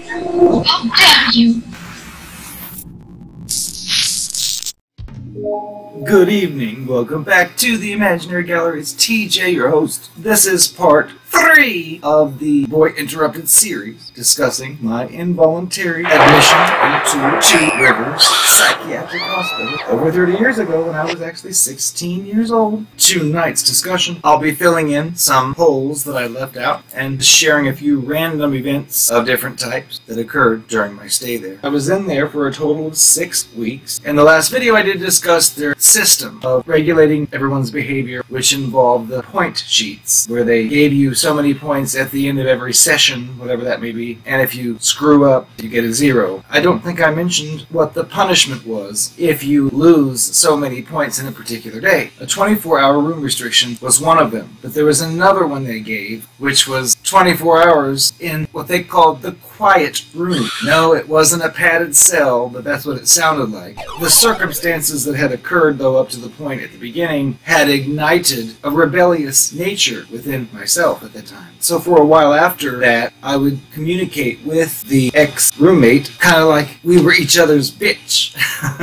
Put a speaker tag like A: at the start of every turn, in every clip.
A: How dare you!
B: Good evening, welcome back to the Imaginary Gallery. It's TJ, your host. This is part 3 of the Boy Interrupted series, discussing my involuntary admission into Two Rivers Psychiatric Hospital over 30 years ago when I was actually 16 years old. Tonight's discussion, I'll be filling in some holes that I left out and sharing a few random events of different types that occurred during my stay there. I was in there for a total of 6 weeks. In the last video I did discuss their system of regulating everyone's behavior, which involved the point sheets, where they gave you so many points at the end of every session, whatever that may be, and if you screw up, you get a 0. I don't think I mentioned what the punishment was if you lose so many points in a particular day. A 24-hour room restriction was one of them, but there was another one they gave, which was 24 hours in what they called the quiet room. No, it wasn't a padded cell, but that's what it sounded like. The circumstances that had occurred, though, up to the point at the beginning, had ignited a rebellious nature within myself at the time. So for a while after that, I would communicate with the ex-roommate, kind of like we were each other's bitch.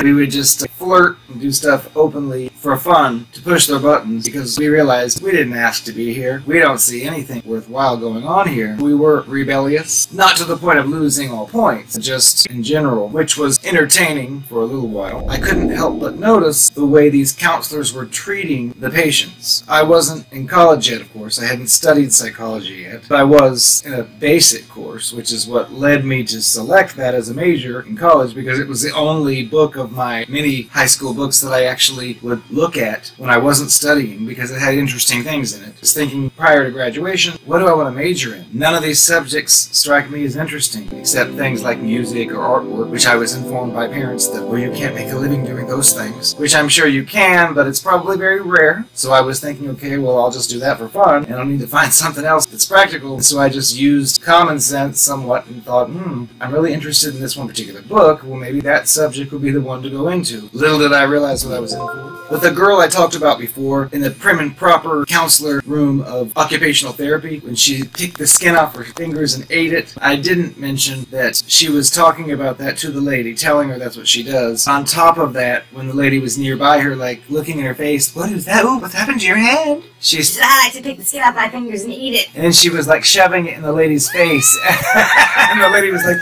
B: We would just flirt and do stuff openly for fun to push their buttons, because we realized we didn't ask to be here. We don't see anything worthwhile going on here. We were rebellious, not to the point of losing all points, just in general, which was entertaining for a little while. I couldn't help but notice the way these counselors were treating the patients. I wasn't in college yet, of course. I hadn't studied psychology yet, but I was in a basic course, which is what led me to select that as a major in college, because it was the only book of my many high school books that I actually would look at when I wasn't studying, because it had interesting things in it. I was thinking prior to graduation, what do I want to major in? None of these subjects strike me as interesting, except things like music or artwork, which I was informed by parents that, well, you can't make a living doing those things, which I'm sure you can, but it's probably very rare. So I was thinking, okay, well, I'll just do that for fun, and I'll need to find something else that's practical. So I just used common sense somewhat and thought, I'm really interested in this one particular book. Well, maybe that subject would be the one to go into. Little did I realize what I was in for. With the girl I talked about before, in the prim and proper counselor room of occupational therapy, when she picked the skin off her fingers and ate it, I didn't mention that she was talking about that to the lady, telling her that's what she does. On top of that, when the lady was nearby her, like, looking in her face, what is that? Ooh, what's happened to your hand? She said, I like to pick the skin off my fingers and eat it. And then she was, like, shoving it in the lady's face. And the lady was like,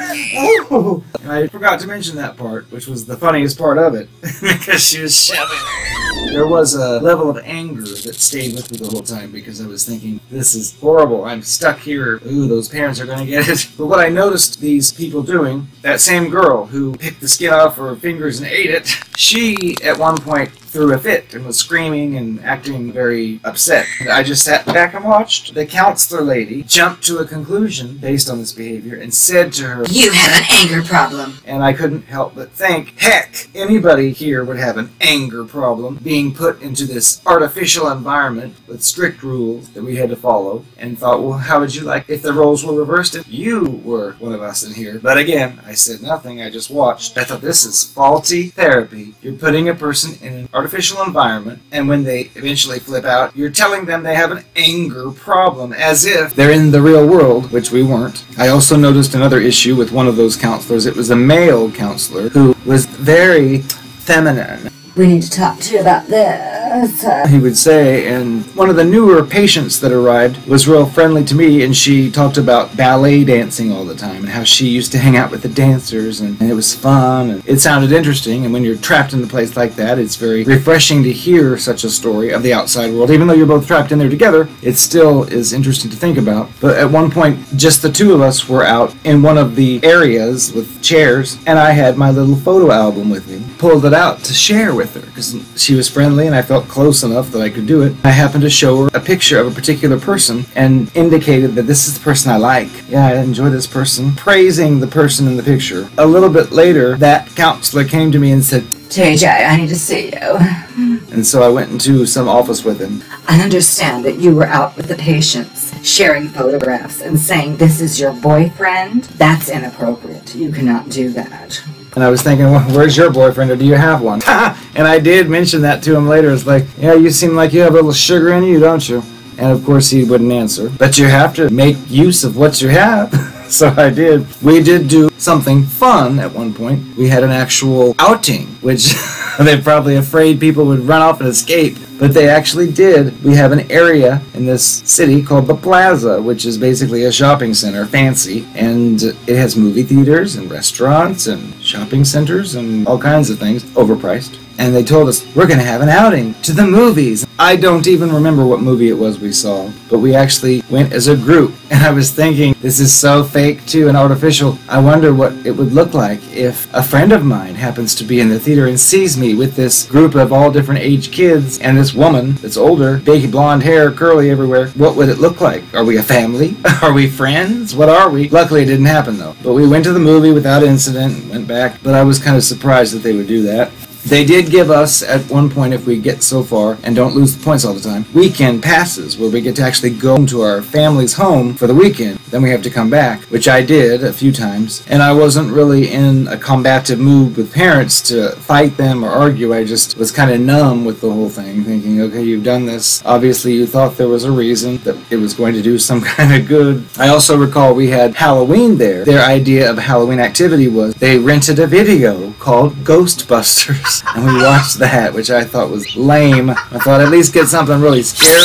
B: oh! And I forgot to mention that part, which was the funniest part of it, because she was shoving it. There was a level of anger that stayed with me the whole time, because I was thinking, this is horrible. I'm stuck here. Ooh, those parents are going to get it. But what I noticed these people doing, that same girl who picked the skin off her fingers and ate it, she, at one point, threw a fit and was screaming and acting very upset. I just sat back and watched. The counselor lady jumped to a conclusion based on this behavior and said to her, "You have an anger problem." And I couldn't help but think, heck, anybody here would have an anger problem being put into this artificial environment with strict rules that we had to follow, and thought, well, how would you like if the roles were reversed if you were one of us in here? But again, I said nothing. I just watched. I thought, this is faulty therapy. You're putting a person in an artificial environment, and when they eventually flip out, you're telling them they have an anger problem, as if they're in the real world, which we weren't. I also noticed another issue with one of those counselors. It was a male counselor who was very feminine.
C: We need to talk to you about this.
B: He would say, and one of the newer patients that arrived was real friendly to me, and she talked about ballet dancing all the time and how she used to hang out with the dancers, and it was fun, and it sounded interesting. And when you're trapped in a place like that, it's very refreshing to hear such a story of the outside world. Even though you're both trapped in there together, it still is interesting to think about. But at one point, just the two of us were out in one of the areas with chairs, and I had my little photo album with me. Pulled it out to share with her, because she was friendly and I felt close enough that I could do it. I happened to show her a picture of a particular person and indicated that this is the person I like. Yeah, I enjoy this person. Praising the person in the picture. A little bit later, that counselor came to me and said,
C: JJ, I need to see you.
B: And so I went into some office with him.
C: I understand that you were out with the patients, sharing photographs and saying this is your boyfriend. That's inappropriate. You cannot do that.
B: And I was thinking, well, where's your boyfriend, or do you have one? And I did mention that to him later. It's like, yeah, you seem like you have a little sugar in you, don't you? And of course he wouldn't answer. But you have to make use of what you have. So I did. We did do something fun at one point. We had an actual outing, which they're probably afraid people would run off and escape. But they actually did. We have an area in this city called the Plaza, which is basically a shopping center, fancy. And it has movie theaters and restaurants and shopping centers and all kinds of things, overpriced. And they told us, we're going to have an outing to the movies. I don't even remember what movie it was we saw, but we actually went as a group. And I was thinking, this is so fake too and artificial. I wonder what it would look like if a friend of mine happens to be in the theater and sees me with this group of all different age kids and this woman that's older, big blonde hair, curly everywhere. What would it look like? Are we a family? Are we friends? What are we? Luckily it didn't happen though. But we went to the movie without incident, went back, but I was kind of surprised that they would do that. They did give us, at one point, if we get so far and don't lose the points all the time, weekend passes where we get to actually go to our family's home for the weekend. Then we have to come back, which I did a few times. And I wasn't really in a combative mood with parents to fight them or argue. I just was kind of numb with the whole thing, thinking, okay, you've done this. Obviously, you thought there was a reason that it was going to do some kind of good. I also recall we had Halloween there. Their idea of Halloween activity was they rented a video called Ghostbusters. And we watched that, which I thought was lame. I thought at least get something really scary.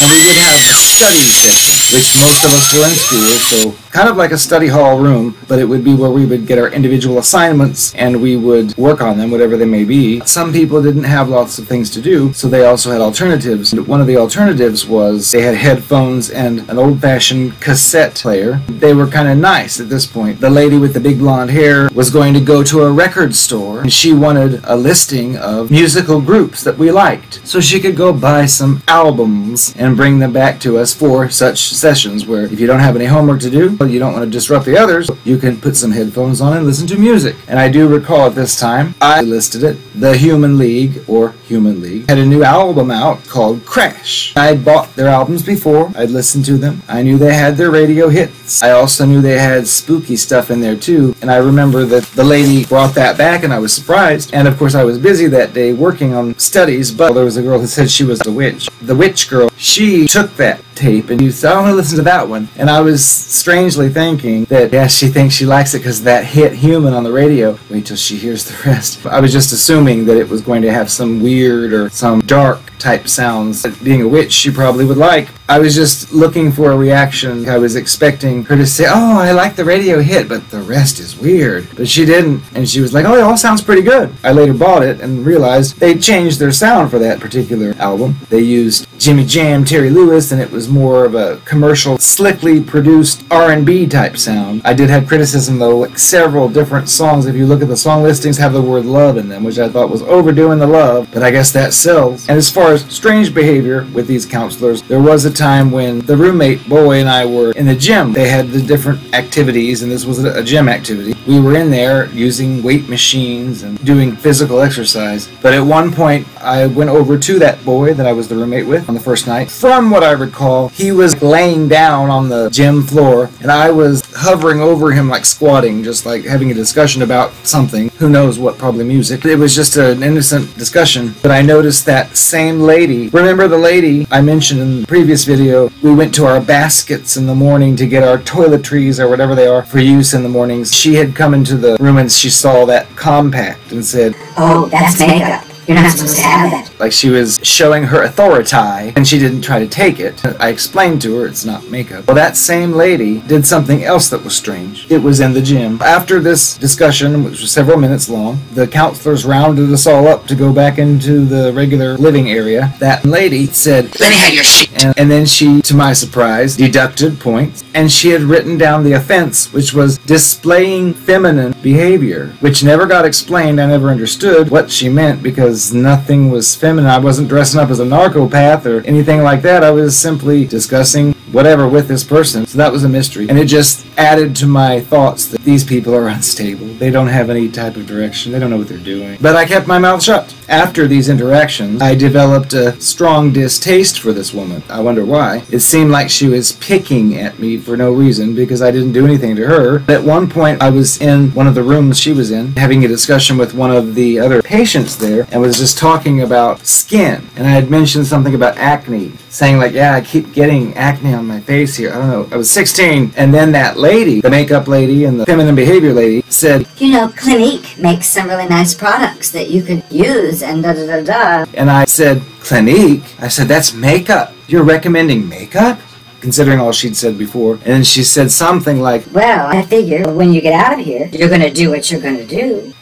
B: And we did have study sessions, which most of us were in school, so kind of like a study hall room, but it would be where we would get our individual assignments and we would work on them, whatever they may be. Some people didn't have lots of things to do, so they also had alternatives. And one of the alternatives was they had headphones and an old-fashioned cassette player. They were kind of nice at this point. The lady with the big blonde hair was going to go to a record store, and she wanted a listing of musical groups that we liked, so she could go buy some albums and bring them back to us for such sessions where if you don't have any homework to do, you don't want to disrupt the others, you can put some headphones on and listen to music. And I do recall at this time, I listed it, the Human League, or Human League, had a new album out called Crash. I'd bought their albums before, I'd listened to them, I knew they had their radio hits, I also knew they had spooky stuff in there too, and I remember that the lady brought that back and I was surprised, and of course I was busy that day working on studies, but there was a girl who said she was a witch. The witch girl, she took that tape and you said, I want to listen to that one. And I was strangely thinking that, yeah, she thinks she likes it because that hit Human on the radio. Wait till she hears the rest. I was just assuming that it was going to have some weird or some dark type sounds that being a witch she probably would like. I was just looking for a reaction. I was expecting her to say, oh, I like the radio hit, but the rest is weird. But she didn't, and she was like, oh, it all sounds pretty good. I later bought it and realized they changed their sound for that particular album. They used Jimmy Jam, Terry Lewis, and it was more of a commercial, slickly produced R&B type sound. I did have criticism though, like several different songs, if you look at the song listings, have the word love in them, which I thought was overdoing the love, but I guess that sells. And as far as strange behavior with these counselors, there was a time when the roommate boy and I were in the gym. They had the different activities, and this was a gym activity. We were in there using weight machines and doing physical exercise, but at one point I went over to that boy that I was the roommate with on the first night. From what I recall, he was laying down on the gym floor, and I was hovering over him like squatting, just like having a discussion about something. Who knows what, probably music. It was just an innocent discussion, but I noticed that same lady. Remember the lady I mentioned in the previous video? We went to our baskets in the morning to get our toiletries or whatever they are for use in the mornings. She had come into the room and she saw that compact and said,
C: Oh, that's makeup. You're not supposed to have that.
B: Like she was showing her authority, and she didn't try to take it. I explained to her it's not makeup. Well, that same lady did something else that was strange. It was in the gym. After this discussion, which was several minutes long, the counselors rounded us all up to go back into the regular living area. That lady said, let me have your sheet. And then she, to my surprise, deducted points, and she had written down the offense, which was displaying feminine behavior, which never got explained. I never understood what she meant because nothing was feminine. I wasn't dressing up as a narcopath or anything like that. I was simply discussing whatever with this person. So that was a mystery. And it just added to my thoughts that these people are unstable. They don't have any type of direction. They don't know what they're doing. But I kept my mouth shut. After these interactions, I developed a strong distaste for this woman. I wonder why. It seemed like she was picking at me for no reason because I didn't do anything to her. At one point, I was in one of the rooms she was in, having a discussion with one of the other patients there, and was just talking about skin. And I had mentioned something about acne. saying like, yeah, I keep getting acne on my face here. I don't know. I was 16. And then that lady, the makeup lady and the feminine behavior lady, said,
C: You know, Clinique makes some really nice products that you could use and da-da-da-da.
B: and I said, Clinique? I said, that's makeup. You're recommending makeup? Considering all she'd said before. And then she said something like,
C: Well, I figure when you get out of here, you're gonna do what you're gonna do.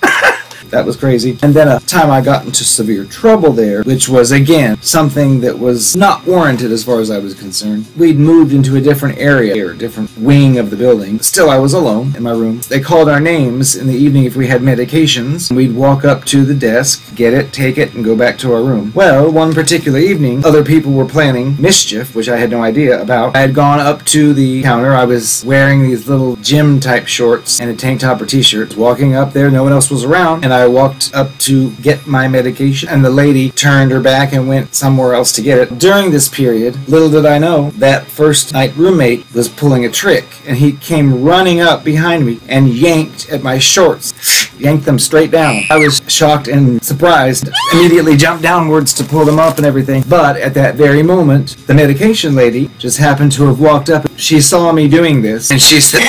B: that was crazy. And then a time I got into severe trouble there, which was, again, something that was not warranted as far as I was concerned. We'd moved into a different area, or a different wing of the building. Still, I was alone in my room. They called our names in the evening if we had medications. We'd walk up to the desk, get it, take it, and go back to our room. Well, one particular evening, other people were planning mischief, which I had no idea about. I had gone up to the counter. I was wearing these little gym-type shorts and a tank top or t-shirt. Walking up there, no one else was around, and I walked up to get my medication, and the lady turned her back and went somewhere else to get it. During this period, little did I know, that first night roommate was pulling a trick, and he came running up behind me and yanked at my shorts, yanked them straight down. I was shocked and surprised, immediately jumped downwards to pull them up and everything, but at that very moment, the medication lady just happened to have walked up. She saw me doing this, and she said,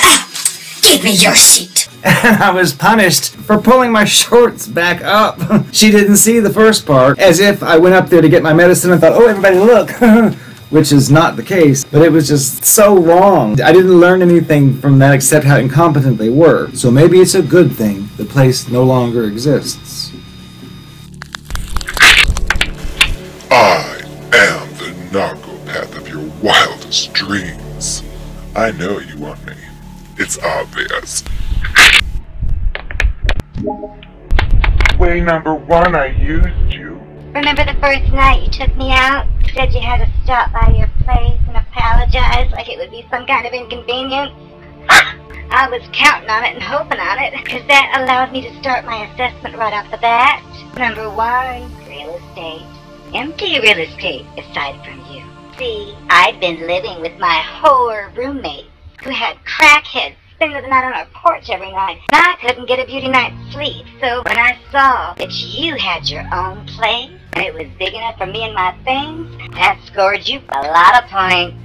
C: Give me your sheet.
B: and I was punished for pulling my shorts back up. She didn't see the first part, as if I went up there to get my medicine and thought, oh, everybody look, which is not the case, but it was just so wrong. I didn't learn anything from that except how incompetent they were. So maybe it's a good thing the place no longer exists.
D: I am the Narcopath of your wildest dreams. I know you want me. It's obvious.
E: Way number one, I used you.
A: Remember the first night you took me out? Said you had to stop by your place and apologize like it would be some kind of inconvenience? I was counting on it and hoping on it, because that allowed me to start my assessment right off the bat. Number one, real estate. Empty real estate, aside from you. See, I'd been living with my whore roommate, who had crackheads spending the night on our porch every night, and I couldn't get a beauty night's sleep. So when I saw that you had your own place, and it was big enough for me and my things, that scored you a lot of points.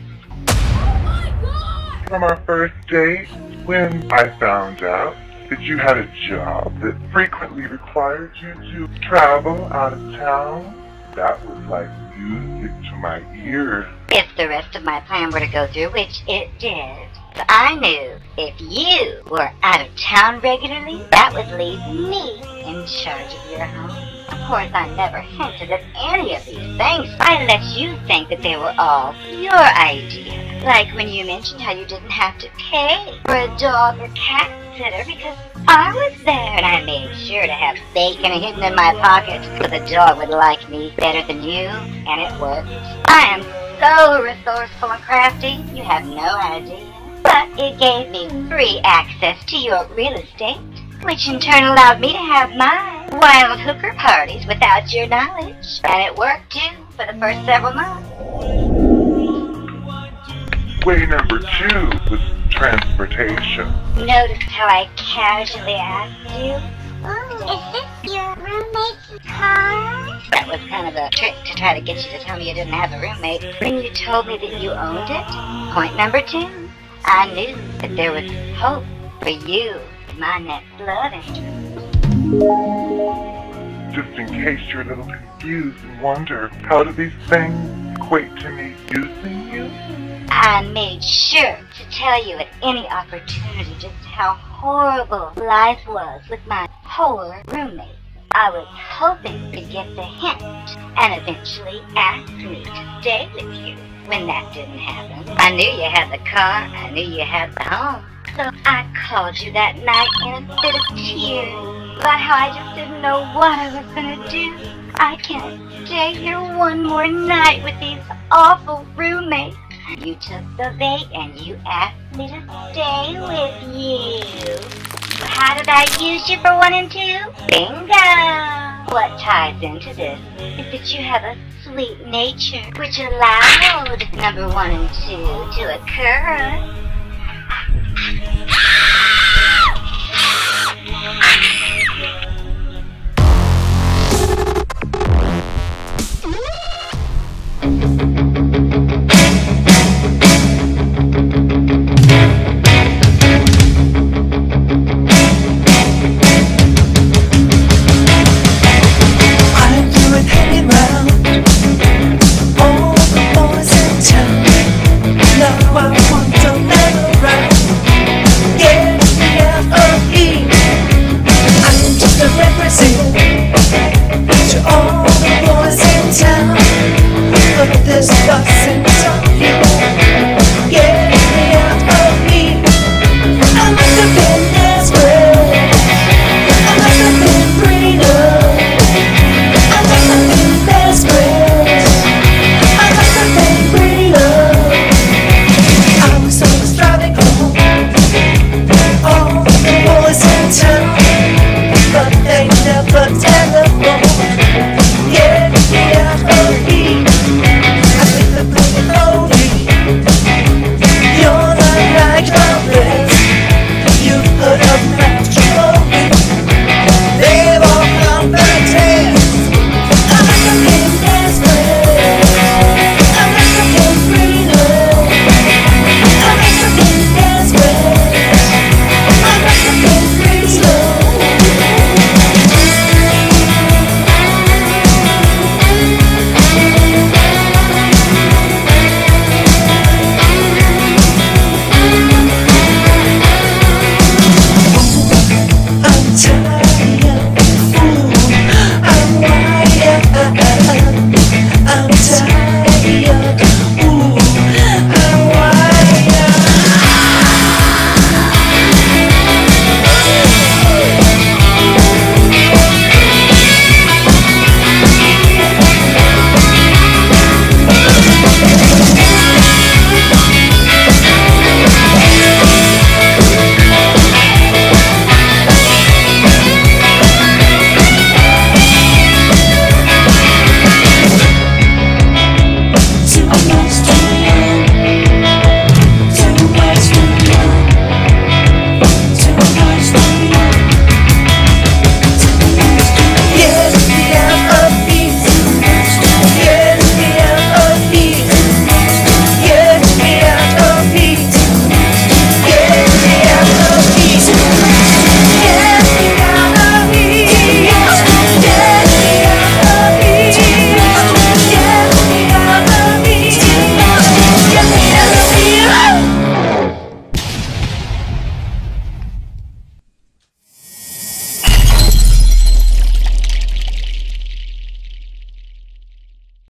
E: From our first date, when I found out that you had a job that frequently required you to travel out of town, that was like music to my ears.
A: If the rest of my plan were to go through, which it did, I knew if you were out of town regularly, that would leave me in charge of your home. Of course, I never hinted at any of these things. I let you think that they were all your idea. Like when you mentioned how you didn't have to pay for a dog or cat sitter because I was there, and I made sure to have bacon hidden in my pocket so the dog would like me better than you, and it worked. I am so resourceful and crafty, you have no idea. But it gave me free access to your real estate, which in turn allowed me to have my wild hooker parties without your knowledge. And it worked too for the first several months.
E: Way number two was transportation.
A: Notice how I casually asked you, is this your roommate's car? That was kind of a trick to try to get you to tell me you didn't have a roommate. When you told me that you owned it, point number two, I knew that there was hope for you, my next love interest.
E: Just in case you're a little confused and wonder, how do these things equate to me using you?
A: I made sure to tell you at any opportunity just how horrible life was with my whore roommate. I was hoping to get the hint and eventually ask me to stay with you. When that didn't happen, I knew you had the car, I knew you had the home. So I called you that night in a fit of tears about how I just didn't know what I was gonna do. I can't stay here one more night with these awful roommates. You took the bait and you asked me to stay with you. How did I use you for 1 and 2? Bingo! What ties into this is that you have a sweet nature which allowed number 1 and 2 to occur.